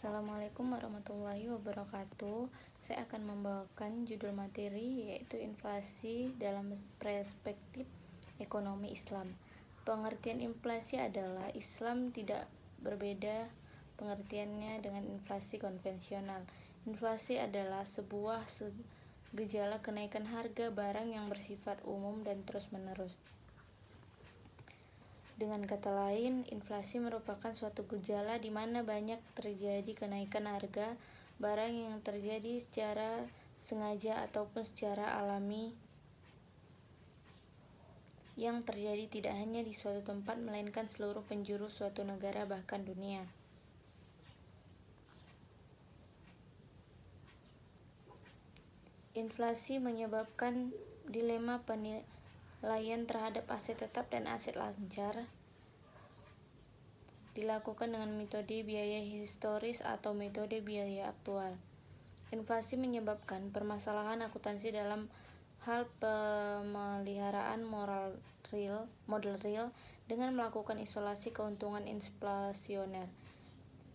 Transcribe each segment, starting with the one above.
Assalamualaikum warahmatullahi wabarakatuh. Saya akan membawakan judul materi yaitu inflasi dalam perspektif ekonomi Islam. Pengertian inflasi adalah Islam tidak berbeda pengertiannya dengan inflasi konvensional. Inflasi adalah sebuah gejala kenaikan harga barang yang bersifat umum dan terus-menerus. Dengan kata lain, inflasi merupakan suatu gejala di mana banyak terjadi kenaikan harga barang yang terjadi secara sengaja ataupun secara alami, yang terjadi tidak hanya di suatu tempat melainkan seluruh penjuru suatu negara bahkan dunia. Inflasi menyebabkan dilema penilaian terhadap aset tetap dan aset lancar dilakukan dengan metode biaya historis atau metode biaya aktual. Inflasi menyebabkan permasalahan akuntansi dalam hal pemeliharaan model real dengan melakukan isolasi keuntungan inflasioner.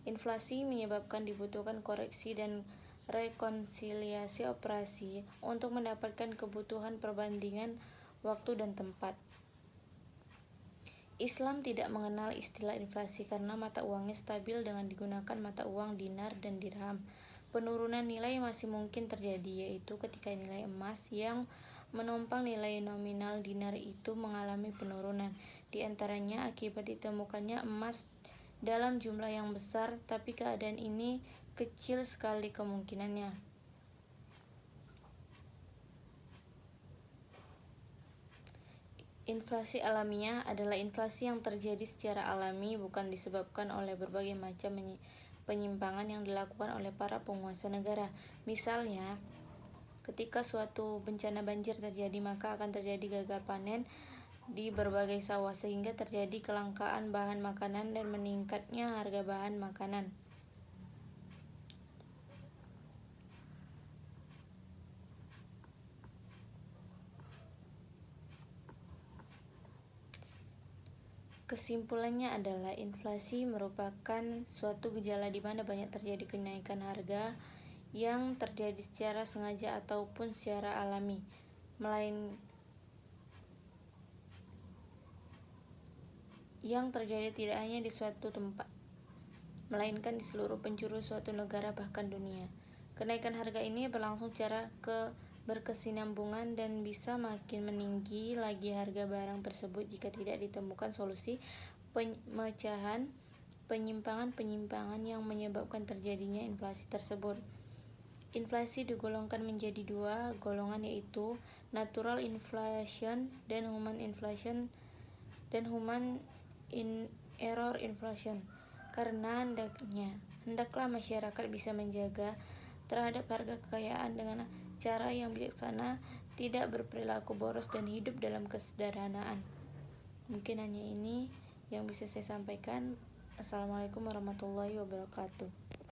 Inflasi menyebabkan dibutuhkan koreksi dan rekonsiliasi operasi untuk mendapatkan kebutuhan perbandingan waktu dan tempat. Islam tidak mengenal istilah inflasi karena mata uangnya stabil dengan digunakan mata uang dinar dan dirham. Penurunan nilai masih mungkin terjadi, yaitu ketika nilai emas yang menopang nilai nominal dinar itu mengalami penurunan, di antaranya akibat ditemukannya emas dalam jumlah yang besar, tapi keadaan ini kecil sekali kemungkinannya. Inflasi alamiah adalah inflasi yang terjadi secara alami, bukan disebabkan oleh berbagai macam penyimpangan yang dilakukan oleh para penguasa negara. Misalnya, ketika suatu bencana banjir terjadi, maka akan terjadi gagal panen di berbagai sawah sehingga terjadi kelangkaan bahan makanan dan meningkatnya harga bahan makanan. Kesimpulannya adalah inflasi merupakan suatu gejala di mana banyak terjadi kenaikan harga yang terjadi secara sengaja ataupun secara alami, yang terjadi tidak hanya di suatu tempat, melainkan di seluruh penjuru suatu negara bahkan dunia. Kenaikan harga ini berlangsung secara berkesinambungan dan bisa makin meninggi lagi harga barang tersebut jika tidak ditemukan solusi pemecahan penyimpangan yang menyebabkan terjadinya inflasi tersebut. Inflasi digolongkan menjadi dua golongan, yaitu natural inflation dan human inflation dan human error inflation. Karena hendaklah masyarakat bisa menjaga terhadap harga kekayaan dengan cara yang bijaksana, tidak berperilaku boros dan hidup dalam kesederhanaan. Mungkin hanya ini yang bisa saya sampaikan. Assalamualaikum warahmatullahi wabarakatuh.